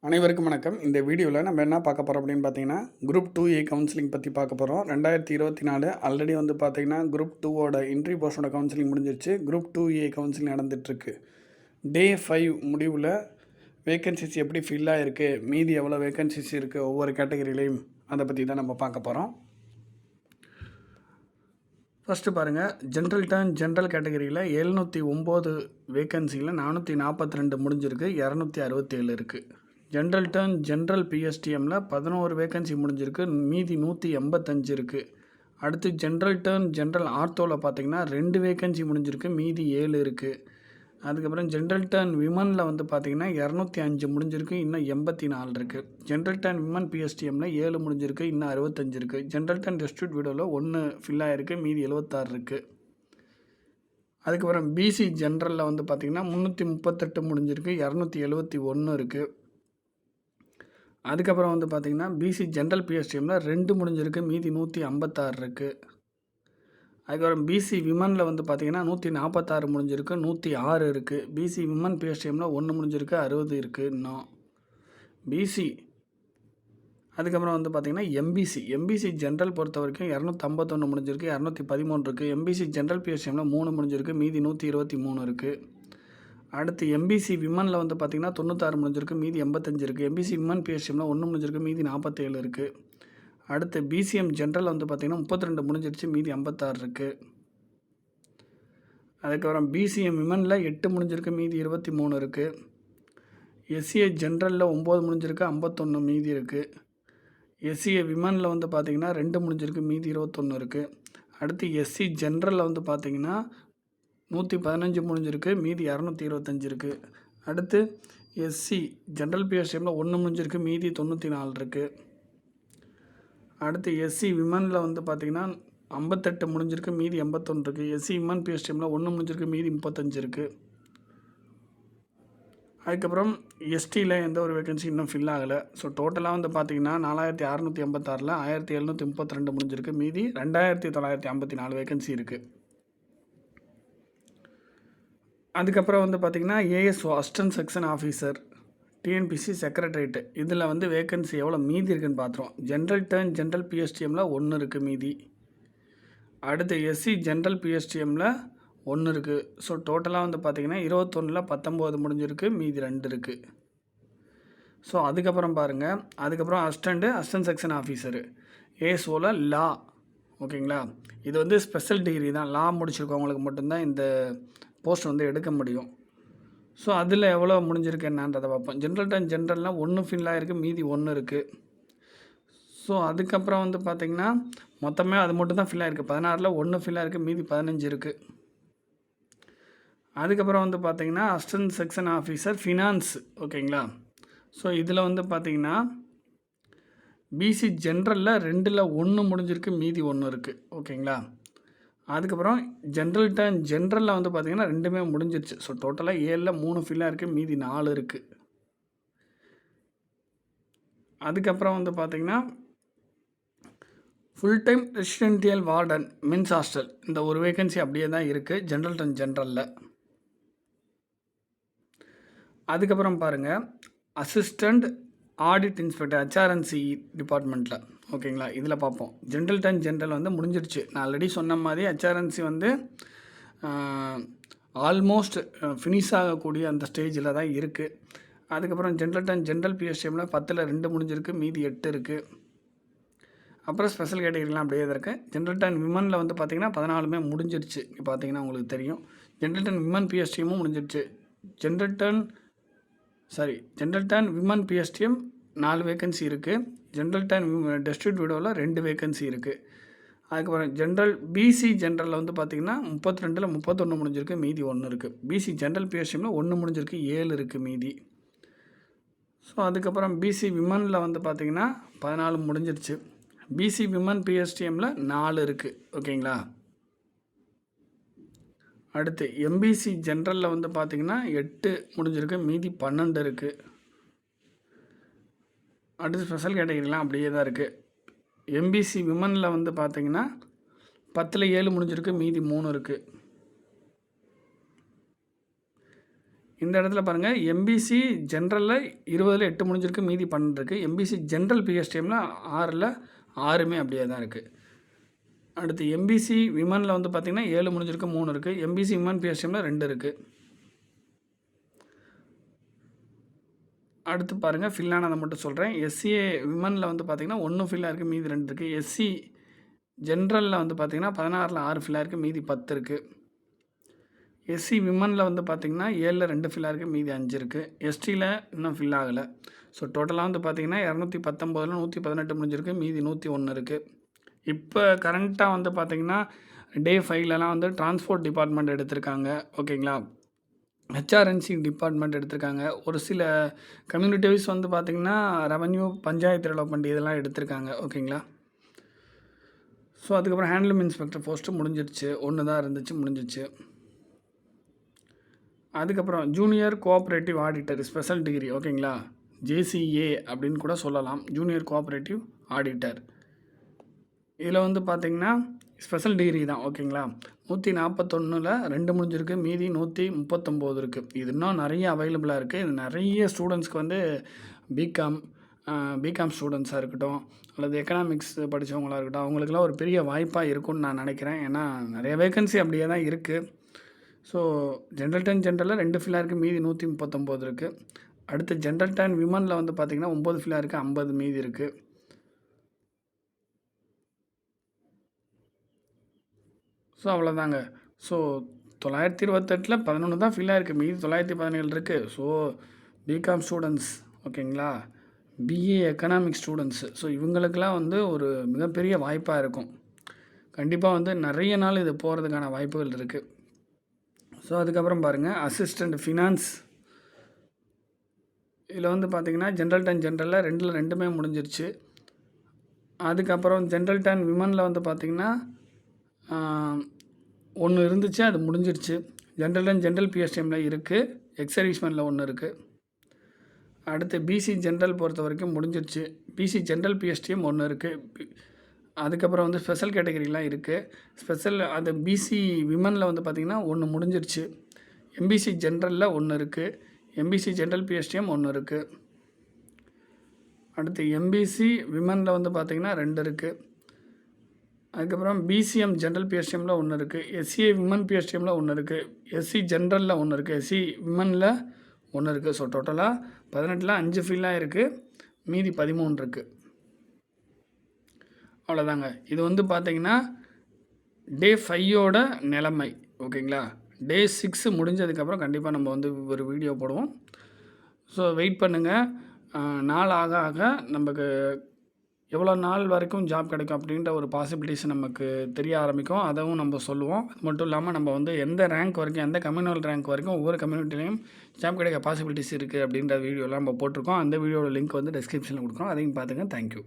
அனைவருக்கும் வணக்கம். இந்த வீடியோவில் நம்ம என்ன பார்க்க போகிறோம் அப்படின்னு பார்த்தீங்கன்னா, குரூப் 2A கவுன்சிலிங் பற்றி பார்க்க போகிறோம். 2024 ஆல்ரெடி வந்து பார்த்தீங்கன்னா, குரூப் 2ஓட என்ட்ரி போர்ஷனோட கவுன்சிலிங் முடிஞ்சிருச்சு. குரூப் 2A கவுன்சிலிங் நடந்துகிட்ருக்கு. டே 5 முடிவில் வேகன்சிஸ் எப்படி ஃபில் ஆகிருக்கு, மீதி எவ்வளோ வேகன்சிஸ் இருக்குது ஒவ்வொரு கேட்டகரியிலையும், அதை பற்றி தான் நம்ம பார்க்க போகிறோம். ஃபஸ்ட்டு பாருங்கள், ஜென்ரல் கேட்டகரியில் 709 வேகன்சியில் 442 முடிஞ்சிருக்கு, 267 இருக்குது. ஜென்ரல் பிஎஸ்டிஎம்மில் 11 வேகன்சி முடிஞ்சிருக்கு, மீதி 185 இருக்குது. அடுத்து ஜென்ரல் ஆர்த்தோவில் பார்த்திங்கன்னா 2 வேகன்சி முடிஞ்சிருக்கு, மீதி 7 இருக்குது. அதுக்கப்புறம் ஜென்ரல் டர்ன் விமனில் வந்து பார்த்திங்கன்னா 205 முடிஞ்சிருக்கு, இன்னும் 84 இருக்குது. ஜென்ரல் டர்ன் விமன் பிஎஸ்டிஎம்மில் 7 முடிஞ்சிருக்கு, இன்னும் 65 இருக்குது. ஜென்ரல் டர்ன் டிஸ்ட்ரிக்ட் வீடியோவில் 1 ஃபில் ஆகிருக்கு, மீதி 76 இருக்குது. அதுக்கப்புறம் பிசி ஜென்ரலில் வந்து பார்த்திங்கன்னா 338 முடிஞ்சிருக்கு, 271 இருக்குது. அதுக்கப்புறம் வந்து பார்த்திங்கன்னா பிசி ஜென்ரல் பிஎஸ்டிஎம்மில் 2 முடிஞ்சிருக்கு, மீதி 156 இருக்குது. அதுக்கப்புறம் பிசி விமனில் வந்து பார்த்திங்கன்னா 146 முடிஞ்சிருக்கு, 106 இருக்குது. பிசி விமன் பிஎஸ்டிஎம்மில் 1 முடிஞ்சிருக்கு, 60 இருக்குது இன்னும். பிசி அதுக்கப்புறம் வந்து பார்த்திங்கன்னா எம்பிசி ஜென்ரல் பொறுத்த வரைக்கும் 251 முடிஞ்சிருக்கு, 213 இருக்குது. எம்பிசி ஜென்ரல் பிஎஸ்டிஎம்மில் 3 முடிஞ்சிருக்கு, மீதி 123 இருக்குது. அடுத்து எம்பிசி விமனில் வந்து பார்த்திங்கன்னா 96 முடிஞ்சிருக்கு, மீதி 85 இருக்குது. எம்பிசி விமன் பிஎஸ்டிஎம்மில் 1 முடிஞ்சிருக்கு, மீதி 47 இருக்குது. அடுத்து பிசிஎம் ஜென்ரல் வந்து பார்த்திங்கன்னா 32 முடிஞ்சிருச்சு, மீதி 56 இருக்குது. அதுக்கப்புறம் பிசிஎம் விமனில் 8 முடிஞ்சிருக்கு, மீதி 23 இருக்குது. எஸ்சிஏ ஜென்ரலில் 9 முடிஞ்சிருக்கு, 51 மீதி இருக்குது. எஸ்சிஏ விமனில் வந்து பார்த்திங்கன்னா 2 முடிஞ்சிருக்கு, மீதி 21 இருக்குது. அடுத்து எஸ்சி ஜென்ரலில் வந்து பார்த்திங்கன்னா 115 முடிஞ்சிருக்கு, மீதி 225 இருக்குது. அடுத்து எஸ்சி ஜென்ரல் பிஎஸ்டிஎம்மில் 1 முடிஞ்சிருக்கு, மீதி 94 இருக்குது. அடுத்து எஸ்சி விமனில் வந்து பார்த்திங்கன்னா 58 முடிஞ்சிருக்கு, மீதி 81 இருக்குது. எஸ்சி விமன் பிஎஸ்டிஎம்மில் 1 முடிஞ்சிருக்கு, மீதி 35 இருக்குது. அதுக்கப்புறம் எஸ்டியில் எந்த ஒரு வேகன்சி இன்னும் ஃபில் ஆகலை. ஸோ டோட்டலாக வந்து பார்த்திங்கன்னா 4686 1732 முடிஞ்சிருக்கு, மீதி 2954 வேகன்சி இருக்குது. அதுக்கப்புறம் வந்து பார்த்திங்கன்னா ASO assistant section officer, TNPSC secretariat, இதில் வந்து வேகன்சி எவ்வளோ மீதி இருக்குதுன்னு பார்த்துருவோம். ஜென்ரல் பிஎஸ்டிஎம்மில் 1 இருக்குது மீதி. அடுத்து எஸ்சி ஜென்ரல் பிஎஸ்டிஎம்மில் 1 இருக்குது. ஸோ டோட்டலாக வந்து பார்த்திங்கன்னா 21ல் 19 முடிஞ்சிருக்கு, மீதி 2 இருக்குது. ஸோ அதுக்கப்புறம் பாருங்கள், அதுக்கப்புறம் அசிஸ்டன்ட் செக்ஷன் ஆஃபீஸரு ஏஎஸ்ஓவில் லா, ஓகேங்களா. இது வந்து ஸ்பெஷல் டிகிரி தான், லா முடிச்சிருக்கவங்களுக்கு மட்டும்தான் இந்த போஸ்ட் வந்து எடுக்க முடியும். ஸோ அதில் எவ்வளோ முடிஞ்சிருக்கு என்னன்றதை பார்ப்போம். ஜென்ரலில் 1 ஃபில் ஆகிருக்கு, மீதி 1 இருக்குது. ஸோ அதுக்கப்புறம் வந்து பார்த்திங்கன்னா மொத்தமே அது மட்டும் தான் ஃபில் ஆகிருக்கு. 16ல் 1 ஃபில் ஆகிருக்கு, மீதி 15 இருக்குது. அதுக்கப்புறம் வந்து பார்த்திங்கன்னா அசிஸ்டன்ட் செக்ஷன் ஆஃபீஸர் ஃபினான்ஸ், ஓகேங்களா. ஸோ இதில் வந்து பார்த்திங்கன்னா பிசி ஜென்ரலில் 2ல் 1 முடிஞ்சிருக்கு, மீதி 1 இருக்குது, ஓகேங்களா. அதுக்கப்புறம் ஜென்ரலில் வந்து பார்த்திங்கன்னா 2மே முடிஞ்சிருச்சு. ஸோ டோட்டலாக 7ல் 3 ஃபில்லாக இருக்குது, மீதி 4 இருக்குது. அதுக்கப்புறம் வந்து பார்த்திங்கன்னா full time residential warden men's hostel, இந்த ஒரு வேகன்சி அப்படியே தான் இருக்குது ஜென்ரலில். அதுக்கப்புறம் பாருங்கள், அசிஸ்டண்ட் ஆடிட் இன்ஸ்பெக்டர் ஹெச்ஆர்என்சி டிபார்ட்மெண்ட்டில், ஓகேங்களா. இதில் பார்ப்போம். ஜென்ரல் வந்து முடிஞ்சிடுச்சு. நான் ஆல்ரெடி சொன்ன மாதிரி ஹெச்ஆர்என்சி வந்து ஆல்மோஸ்ட் ஃபினிஷ் ஆகக்கூடிய அந்த ஸ்டேஜில் தான் இருக்குது. அதுக்கப்புறம் ஜென்ரல் பிஎஸ்டிஎம்மில் 10ல் 2 முடிஞ்சிருக்கு, மீதி 8 இருக்குது. அப்புறம் ஸ்பெஷல் கேட்டகரிலாம் அப்படியே தான் இருக்குது. ஜென்ரல் விமனில் வந்து பார்த்திங்கன்னா 14மே முடிஞ்சிடுச்சு. பார்த்திங்கன்னா உங்களுக்கு தெரியும். ஜென்ரல் விமன் பிஎஸ்டிஎம்மும் முடிஞ்சிடுச்சு. General turn women PSTM 4 vacancy இருக்குது. ஜென்ரல் டர்ன் டிஸ்ட்ரிக்ட் வீடியோவில் 2 வேகன்சி இருக்குது. அதுக்கப்புறம் பிசி ஜென்ரலில் வந்து பார்த்திங்கன்னா 32ல் 31 முடிஞ்சிருக்கு, மீதி 1 இருக்குது. பிசி ஜென்ரல் பிஎஸ்டிஎம்மில் 1 முடிஞ்சிருக்கு, 7 இருக்குது மீதி. ஸோ அதுக்கப்புறம் பிசி விமனில் வந்து பார்த்திங்கன்னா 14 முடிஞ்சிருச்சு. பிசி விமன் பிஎஸ்டிஎம்மில் 4 இருக்குது, ஓகேங்களா. அடுத்து எம்பிசி ஜென்ரலில் வந்து பார்த்திங்கன்னா 8 முடிஞ்சிருக்கு, மீதி 12 இருக்குது. அடுத்து ஸ்பெஷல் கேட்டகரிலாம் அப்படியே தான் இருக்குது. எம்பிசி விமனில் வந்து பார்த்திங்கன்னா 10ல் 7 முடிஞ்சிருக்கு, மீதி 3 இருக்குது. இந்த இடத்துல பாருங்கள், எம்பிசி ஜென்ரலில் 20ல் 8 முடிஞ்சிருக்கு, மீதி 12 இருக்குது. எம்பிசி ஜென்ரல் பிஎஸ்டிஎம்மில் 6ல் 6மே அப்படியே தான் இருக்குது. அடுத்து எம்பிசி விமனில் வந்து பார்த்திங்கன்னா 7 முடிஞ்சிருக்கு, 3 இருக்குது. எம்பிசி விமன் பிஎஸ்டிஎம்மில் 2 இருக்குது. அடுத்து பாருங்கள், ஃபில்லானதை மட்டும் சொல்கிறேன். எஸ்சிஏ விமனில் வந்து பார்த்திங்கன்னா 1 ஃபில்லாக இருக்குது, மீதி 2 இருக்குது. எஸ்சி ஜென்ரலில் வந்து பார்த்திங்கன்னா 16ல் 6 ஃபில்லாக இருக்குது, மீதி 10 இருக்குது. எஸ்சி விமனில் வந்து பார்த்திங்கன்னா 7ல் 2 ஃபில்லாக இருக்குது, மீதி 5 இருக்குது. எஸ்டியில் இன்னும் ஃபில் ஆகலை. ஸோ டோட்டலாக வந்து பார்த்திங்கன்னா 219ல் 118 முடிஞ்சிருக்கு, மீதி 101 இருக்குது. இப்போ கரண்ட்டாக வந்து பார்த்திங்கன்னா டே 5லலாம் வந்து டிரான்ஸ்போர்ட் டிபார்ட்மெண்ட் எடுத்திருக்காங்க, ஓகேங்களா. ஹெச்ஆர்என்சி டிபார்ட்மெண்ட் எடுத்திருக்காங்க. ஒரு சில கம்யூனிட்டி வைஸ் வந்து பார்த்திங்கன்னா ரெவன்யூ, பஞ்சாயத்து டெவலப்மெண்ட் இதெல்லாம் எடுத்திருக்காங்க, ஓகேங்களா. ஸோ அதுக்கப்புறம் ஹேண்ட்லூம் இன்ஸ்பெக்டர் போஸ்ட்டு முடிஞ்சிருச்சு, 1 தான் இருந்துச்சு, முடிஞ்சிச்சு. அதுக்கப்புறம் junior cooperative auditor special degree, ஓகேங்களா. ஜேசிஏ அப்படின்னு கூட சொல்லலாம், ஜூனியர் கோஆப்ரேட்டிவ் ஆடிட்டர். இதில் வந்து பார்த்திங்கன்னா ஸ்பெஷல் டிகிரி தான், ஓகேங்களா. 141ல் 2 முடிஞ்சிருக்கு, மீதி 139 இருக்குது. இது இன்னும் நிறைய அவைலபிளாக இருக்குது. இது நிறைய ஸ்டூடெண்ட்ஸ்க்கு வந்து பிகாம் ஸ்டூடெண்ட்ஸாக இருக்கட்டும், அல்லது எக்கனாமிக்ஸ் படித்தவங்களாக இருக்கட்டும், அவங்களுக்குலாம் ஒரு பெரிய வாய்ப்பாக இருக்கும்னு நான் நினைக்கிறேன். ஏன்னா நிறைய வேகன்சி அப்படியே தான் இருக்குது. ஸோ ஜென்ரல் டர்ன் ஜென்ரலில் 2 ஃபில்லாக இருக்குது, மீதி 139 இருக்குது. அடுத்து ஜென்ரல் டர்ன் விமனில் வந்து பார்த்திங்கன்னா 9 ஃபில்லாக இருக்குது, 50 மீதி இருக்குது. ஸோ அவ்வளோதாங்க. ஸோ 928ல் 11 தான் ஃபில்லாக இருக்குது, மீதி 917 இருக்குது. ஸோ பிகாம் ஸ்டூடெண்ட்ஸ், ஓகேங்களா, பிஏ எக்கனாமிக்ஸ் ஸ்டூடெண்ட்ஸு, ஸோ இவங்களுக்கெல்லாம் வந்து ஒரு மிகப்பெரிய வாய்ப்பாக இருக்கும். கண்டிப்பாக வந்து நிறைய நாள் இது போகிறதுக்கான வாய்ப்புகள் இருக்குது. ஸோ அதுக்கப்புறம் பாருங்கள், அசிஸ்டண்ட் ஃபினான்ஸ். இதில் வந்து பார்த்திங்கன்னா ஜென்ரல் டர்ன் ஜென்ரலில் 2ல் 2மே முடிஞ்சிருச்சு. அதுக்கப்புறம் ஜென்ரல் டர்ன் விமனில் வந்து பார்த்திங்கன்னா 1 இருந்துச்சு, அது முடிஞ்சிருச்சு. ஜென்ரல் டர்ன் ஜென்ரல் பிஎஸ்டிஎம்மில் இருக்குது, எக்ஸர்வீஸ்மெனில் 1 இருக்குது. அடுத்து பிசி ஜென்ரல் பொறுத்த வரைக்கும் முடிஞ்சிருச்சு. பிசி ஜென்ரல் பிஎஸ்டிஎம் 1 இருக்குது. அதுக்கப்புறம் வந்து ஸ்பெஷல் கேட்டகரிலாம் இருக்குது. ஸ்பெஷல் அது பிசி விமனில் வந்து பார்த்திங்கன்னா 1 முடிஞ்சிருச்சு. எம்பிசி ஜென்ரலில் 1 இருக்குது. எம்பிசி ஜென்ரல் பிஎஸ்டிஎம் 1 இருக்குது. அடுத்து எம்பிசி விமனில் வந்து பார்த்திங்கன்னா 2 இருக்குது. அதுக்கப்புறம் பிசிஎம் ஜென்ரல் பிஎஸ்டிஎம்மில் 1 இருக்குது. எஸ்சிஏ விமன் பிஎஸ்டிஎம்மில் 1 இருக்குது. எஸ்சி ஜென்ரலில் 1 இருக்குது. எஸ்சி விமனில் 1 இருக்குது. ஸோ டோட்டலாக 18ல் 5 ஃபில்லாக இருக்குது, மீதி 13 இருக்குது. அவ்வளோதாங்க. இது வந்து பார்த்திங்கன்னா டே 5ஓட நிலைமை, ஓகேங்களா. டே 6 முடிஞ்சதுக்கப்புறம் கண்டிப்பாக நம்ம வந்து ஒரு வீடியோ போடுவோம். ஸோ வெயிட் பண்ணுங்கள். நாள் ஆக ஆக நமக்கு எவ்வளோ நாள் வரைக்கும் ஜாப் கிடைக்கும் அப்படின்ற ஒரு பாசிபிலிட்டிஸ் நமக்கு தெரிய ஆரம்பிக்கும். அதுவும் நம்ம சொல்லுவோம். அது மட்டும் இல்லாமல் நம்ம வந்து எந்த ரேங்க் வரைக்கும், எந்த கம்யூனல் ரேங்க் வரைக்கும் ஒவ்வொரு கம்யூனிட்டிலையும் ஜாப் கிடைக்க பாசிபிலிட்டிஸ் இருக்குது அப்படின்ற வீடியோலாம் நம்ம போட்டிருக்கோம். அந்த வீடியோட லிங்க் வந்து டிஸ்கிரிப்ஷனில் கொடுக்குறோம், அதையும் பார்த்துங்க. தேங்க்யூ.